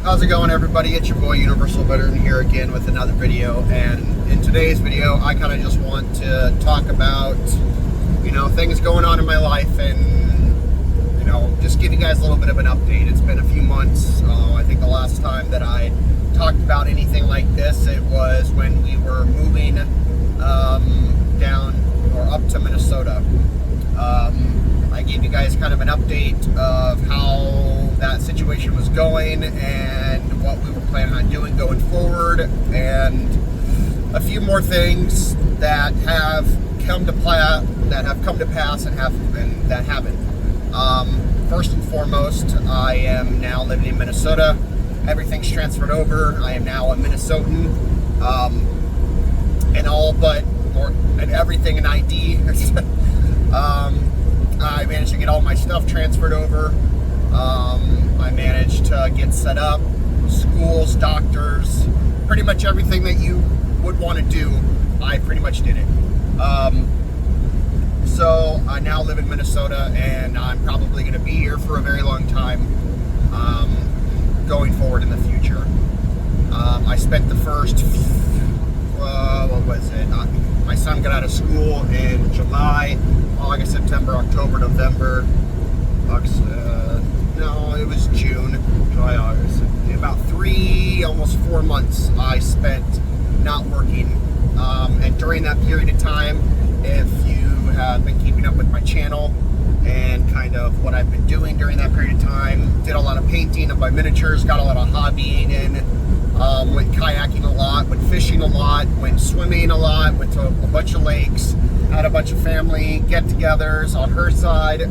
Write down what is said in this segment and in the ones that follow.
How's it going, everybody? It's your boy Universal Veteran here again with another video, and in today's video I kind of just want to talk about things going on in my life and just give you guys a little bit of an update. It's been a few months. I think the last time that I talked about anything like this, it was when we were moving down or up to Minnesota. I gave you guys kind of an update of how that situation was going and what we were planning on doing going forward, and a few more things that have come to pass and that haven't. First and foremost, I am now living in Minnesota. Everything's transferred over. I am now a Minnesotan, and everything in ID. I managed to get all my stuff transferred over. I managed to get set up, schools, doctors, pretty much everything that you would want to do, I pretty much did it. So I now live in Minnesota, and I'm probably going to be here for a very long time going forward in the future. I spent the first, my son got out of school in July, August, September, October, November, it was June, July, August. About 3, almost 4 months I spent not working. And during that period of time, if you have been keeping up with my channel and kind of what I've been doing during that period of time, did a lot of painting of my miniatures, got a lot of hobbying in, went kayaking a lot, went fishing a lot, went swimming a lot, went to a bunch of lakes, had a bunch of family get-togethers on her side.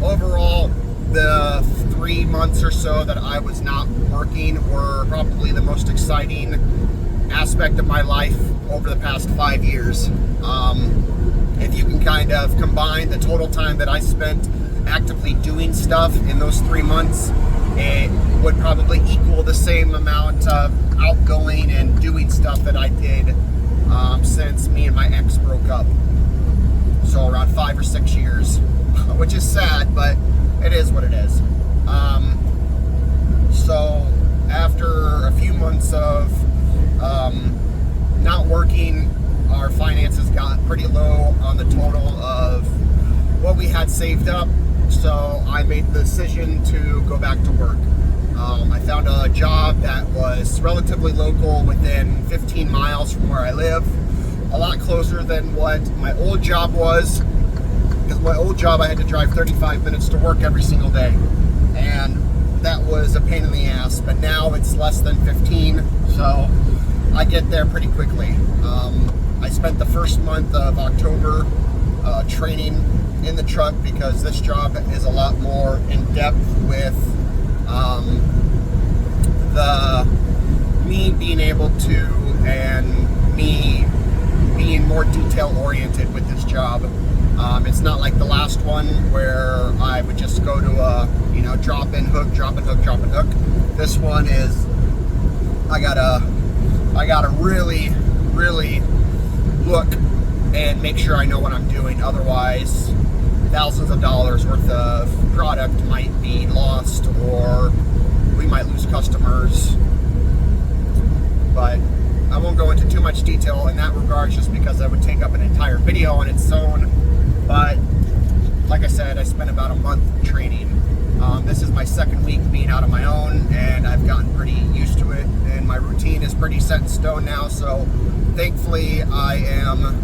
Overall, the 3 months or so that I was not working were probably the most exciting aspect of my life over the past 5 years. If you can kind of combine the total time that I spent actively doing stuff in those 3 months, it would probably equal the same amount of outgoing and doing stuff that I did since me and my ex broke up. So around 5 or 6 years, which is sad, but it is what it is. So after a few months of not working, our finances got pretty low on the total of what we had saved up. So I made the decision to go back to work. I found a job that was relatively local, within 15 miles from where I live, a lot closer than what my old job was, because my old job I had to drive 35 minutes to work every single day, and that was a pain in the ass. But now it's less than 15, so I get there pretty quickly. I spent the first month of October training in the truck, because this job is a lot more in depth with me being able to, and me being more detail oriented with this job. It's not like the last one where I would just go to a drop in hook. This one is I gotta really look and make sure I know what I'm doing. Otherwise, thousands of dollars worth of product might be lost, or we might lose customers. But I won't go into too much detail in that regard, just because that would take up an entire video on its own. But like I said, I spent about a month training. This is my second week being out on my own, and I've gotten pretty used to it, and my routine is pretty set in stone now. So thankfully I am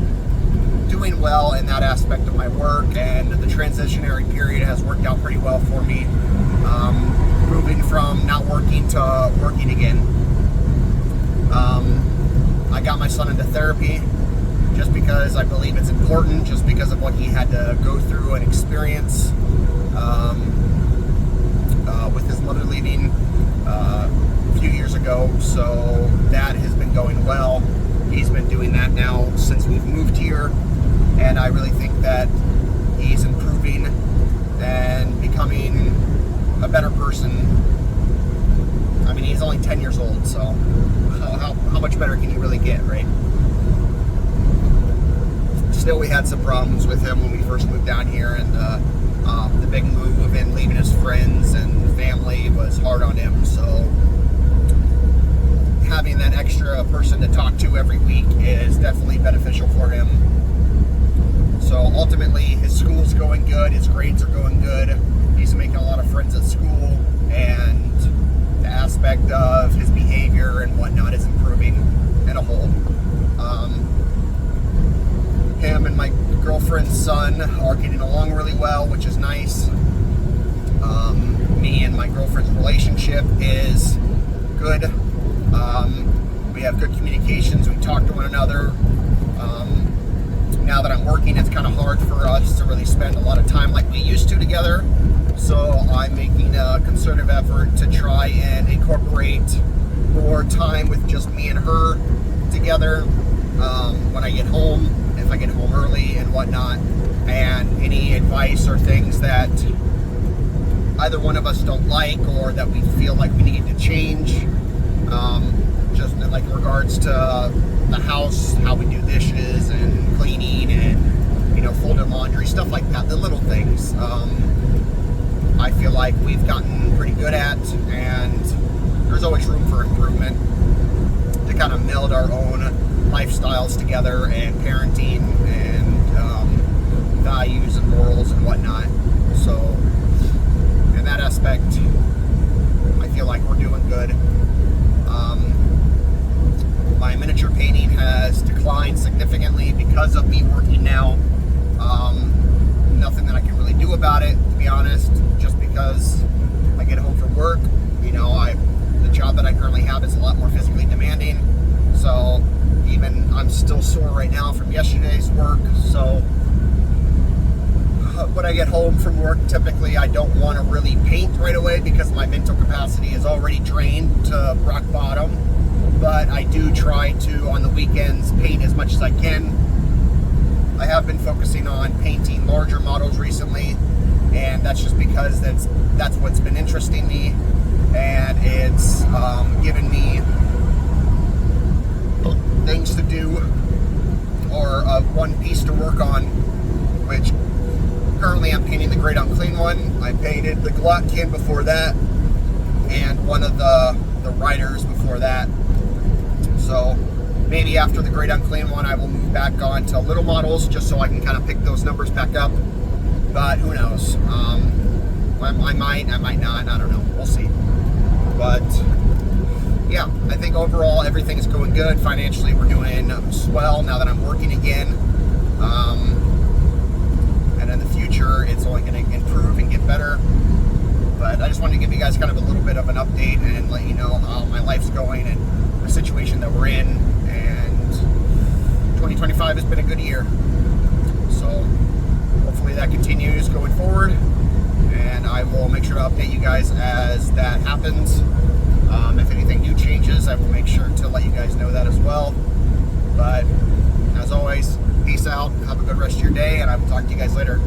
doing well in that aspect of my work, and the transitionary period has worked out pretty well for me, moving from not working to working again. I got my son into therapy just because I believe it's important, just because of what he had to go through and experience with his mother leaving a few years ago. So that has been going well. He's been doing that now since we've moved here, and I really think that he's improving and becoming a better person. I mean, he's only 10 years old, so how much better can you really get, right? Still, we had some problems with him when we first moved down here, and the big move and leaving his friends and family was hard on him. So every week is definitely beneficial for him. So ultimately, his school's going good, his grades are going good, he's making a lot of friends at school, and the aspect of his behavior and whatnot is improving in a whole. Him and my girlfriend's son are getting along really well, which is nice. Me and my girlfriend's relationship is good. We have good communications, we talk to one another. Now that I'm working, it's kind of hard for us to really spend a lot of time like we used to together. So I'm making a concerted effort to try and incorporate more time with just me and her together when I get home, if I get home early and whatnot. And any advice or things that either one of us don't like or that we feel like we need to change, just in like regards to the house, how we do dishes and cleaning and, you know, folding laundry, stuff like that, the little things, I feel like we've gotten pretty good at, and there's always room for improvement to kind of meld our own lifestyles together and parenting and values and morals and whatnot. So in that aspect, I feel like we're doing good. My miniature painting has declined significantly because of me working now. Nothing that I can really do about it, to be honest, just because I get home from work. You know, the job that I currently have is a lot more physically demanding. So even I'm still sore right now from yesterday's work. So when I get home from work, typically I don't want to really paint right away because my mental capacity is already drained to rock bottom. But I do try to, on the weekends, paint as much as I can. I have been focusing on painting larger models recently, and that's just because that's what's been interesting me, and it's given me things to do, or one piece to work on, which currently I'm painting the Great Unclean one. I painted the Glotkin before that, and one of the Riders before that. So maybe after the Great Unclean one, I will move back on to little models just so I can kind of pick those numbers back up. But who knows? I might not. I don't know. We'll see. But yeah, I think overall everything is going good. Financially, we're doing swell now that I'm working again. And in the future, it's only going to improve and get better. But I just wanted to give you guys kind of a little bit of an update and let you know how my life's going and the situation that we're in. And 2025 has been a good year. So hopefully that continues going forward. And I will make sure to update you guys as that happens. If anything new changes, I will make sure to let you guys know that as well. But as always, peace out. Have a good rest of your day, and I will talk to you guys later.